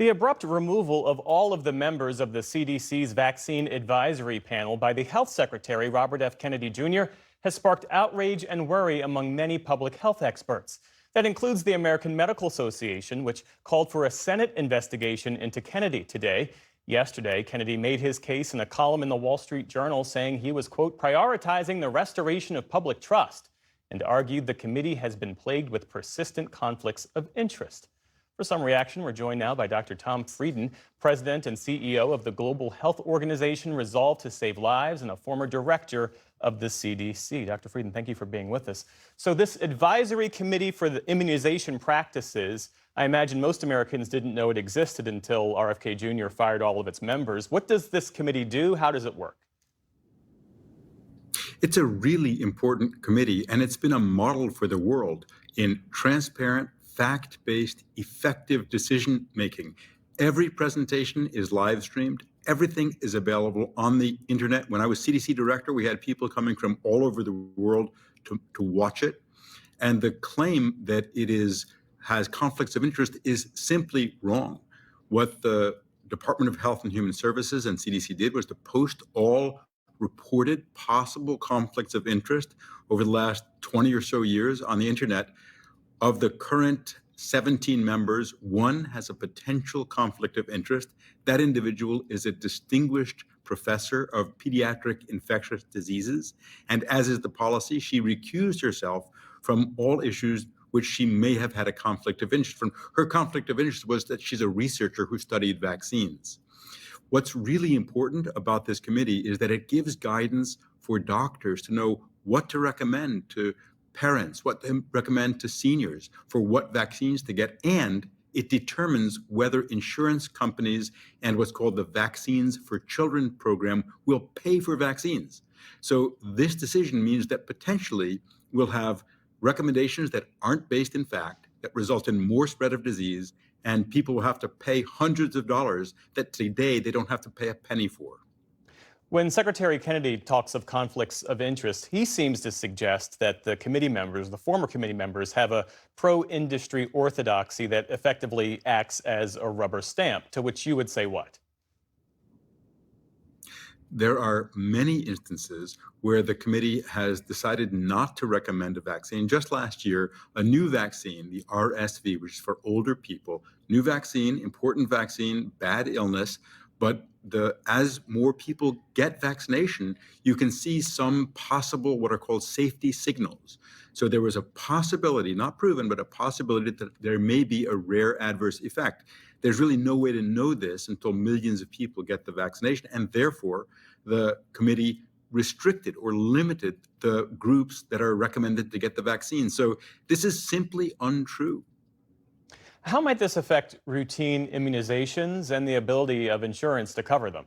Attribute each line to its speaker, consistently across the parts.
Speaker 1: The abrupt removal of all of the members of the CDC's vaccine advisory panel by the health secretary, Robert F. Kennedy Jr., has sparked outrage and worry among many public health experts. That includes the American Medical Association, which called for a Senate investigation into Kennedy today. Yesterday, Kennedy made his case in a column in the Wall Street Journal saying he was, quote, prioritizing the restoration of public trust, and argued the committee has been plagued with persistent conflicts of interest. For some reaction, we're joined now by Dr. Tom Frieden, President and CEO of the global health organization Resolve to Save Lives and a former director of the CDC. Dr. Frieden, thank you for being with us. So this advisory committee for the immunization practices, I imagine most Americans didn't know it existed until RFK Jr. fired all of its members. What does this committee do? How does it work?
Speaker 2: It's a really important committee, and it's been a model for the world in transparent, fact-based, effective decision-making. Every presentation is live streamed. Everything is available on the internet. When I was CDC director, we had people coming from all over the world to watch it. And the claim that has conflicts of interest is simply wrong. What the Department of Health and Human Services and CDC did was to post all reported possible conflicts of interest over the last 20 or so years on the internet. Of the current 17 members, one has a potential conflict of interest. That individual is a distinguished professor of pediatric infectious diseases. And as is the policy, she recused herself from all issues which she may have had a conflict of interest from. Her conflict of interest was that she's a researcher who studied vaccines. What's really important about this committee is that it gives guidance for doctors to know what to recommend to parents, what to recommend to seniors for what vaccines to get, and it determines whether insurance companies and what's called the Vaccines for Children program will pay for vaccines. So this decision means that potentially we'll have recommendations that aren't based in fact, that result in more spread of disease, and people will have to pay hundreds of dollars that today they don't have to pay a penny for.
Speaker 1: When Secretary Kennedy talks of conflicts of interest, he seems to suggest that the committee members, the former committee members, have a pro-industry orthodoxy that effectively acts as a rubber stamp, to which you would say what?
Speaker 2: There are many instances where the committee has decided not to recommend a vaccine. Just last year, a new vaccine, the RSV, which is for older people, new vaccine, important vaccine, bad illness, but as more people get vaccination, you can see some possible what are called safety signals. So there was a possibility, not proven, but a possibility that there may be a rare adverse effect. There's really no way to know this until millions of people get the vaccination, and therefore the committee restricted or limited the groups that are recommended to get the vaccine. So this is simply untrue.
Speaker 1: How might this affect routine immunizations and the ability of insurance to cover them?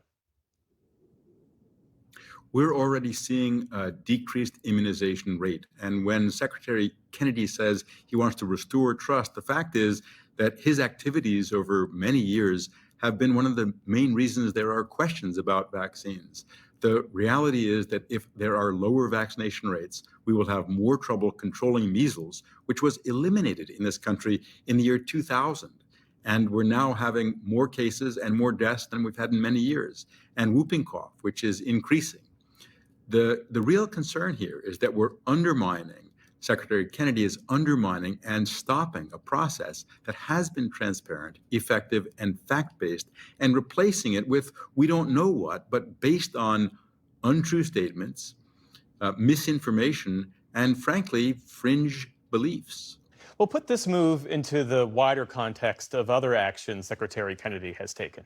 Speaker 2: We're already seeing a decreased immunization rate. And when Secretary Kennedy says he wants to restore trust, the fact is that his activities over many years have been one of the main reasons there are questions about vaccines. The reality is that if there are lower vaccination rates, we will have more trouble controlling measles, which was eliminated in this country in the year 2000. And we're now having more cases and more deaths than we've had in many years, and whooping cough, which is increasing. The real concern here is that we're undermining, Secretary Kennedy is undermining and stopping a process that has been transparent, effective, and fact-based, and replacing it with we don't know what, but based on untrue statements, misinformation, and frankly, fringe beliefs.
Speaker 1: Well, put this move into the wider context of other actions Secretary Kennedy has taken.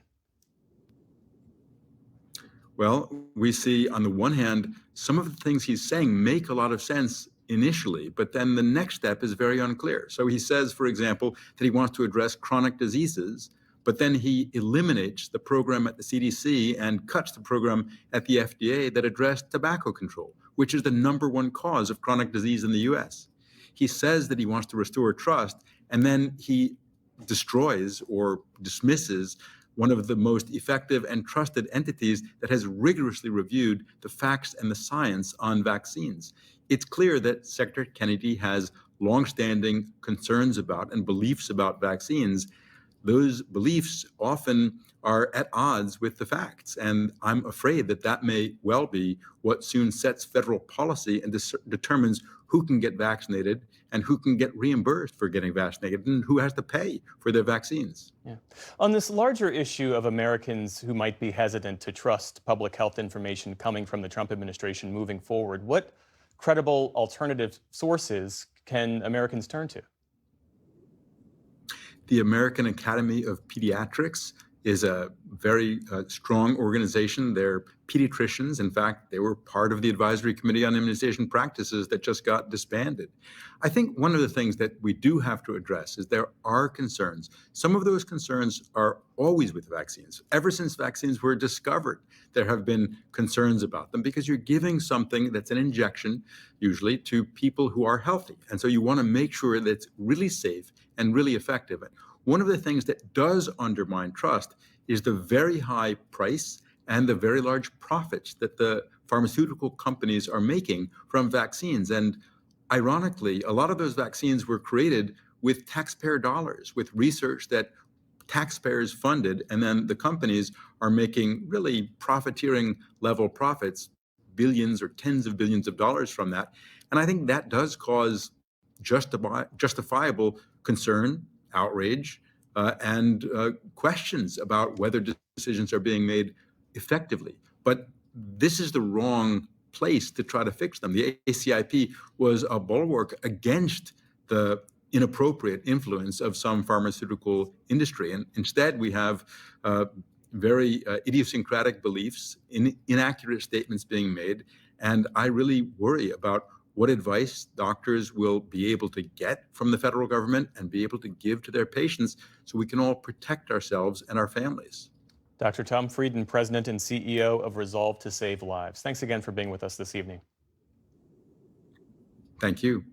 Speaker 2: Well, we see on the one hand, some of the things he's saying make a lot of sense initially, but then the next step is very unclear. So he says, for example, that he wants to address chronic diseases, but then he eliminates the program at the CDC and cuts the program at the FDA that addressed tobacco control, which is the #1 cause of chronic disease in the US. He says that he wants to restore trust, and then he destroys or dismisses one of the most effective and trusted entities that has rigorously reviewed the facts and the science on vaccines. It's clear that Secretary Kennedy has longstanding concerns about and beliefs about vaccines. those beliefs often are at odds with the facts. And I'm afraid that that may well be what soon sets federal policy and determines who can get vaccinated and who can get reimbursed for getting vaccinated and who has to pay for their vaccines.
Speaker 1: Yeah. On this larger issue of Americans who might be hesitant to trust public health information coming from the Trump administration moving forward, what credible alternative sources can Americans turn to?
Speaker 2: The American Academy of Pediatrics is a very strong organization. They're pediatricians. In fact, they were part of the Advisory Committee on Immunization Practices that just got disbanded. I think one of the things that we do have to address is there are concerns. Some of those concerns are always with vaccines. Ever since vaccines were discovered, there have been concerns about them because you're giving something that's an injection, usually, to people who are healthy. And so you want to make sure that it's really safe and really effective. One of the things that does undermine trust is the very high price and the very large profits that the pharmaceutical companies are making from vaccines. And ironically, a lot of those vaccines were created with taxpayer dollars, with research that taxpayers funded, and then the companies are making really profiteering level profits, billions or tens of billions of dollars from that. And I think that does cause justifiable concern, outrage, and questions about whether decisions are being made effectively. But this is the wrong place to try to fix them. The ACIP was a bulwark against the inappropriate influence of some pharmaceutical industry. And instead, we have very idiosyncratic beliefs, inaccurate statements being made. And I really worry about what advice doctors will be able to get from the federal government and be able to give to their patients so we can all protect ourselves and our families.
Speaker 1: Dr. Tom Frieden, President and CEO of Resolve to Save Lives. Thanks again for being with us this evening.
Speaker 2: Thank you.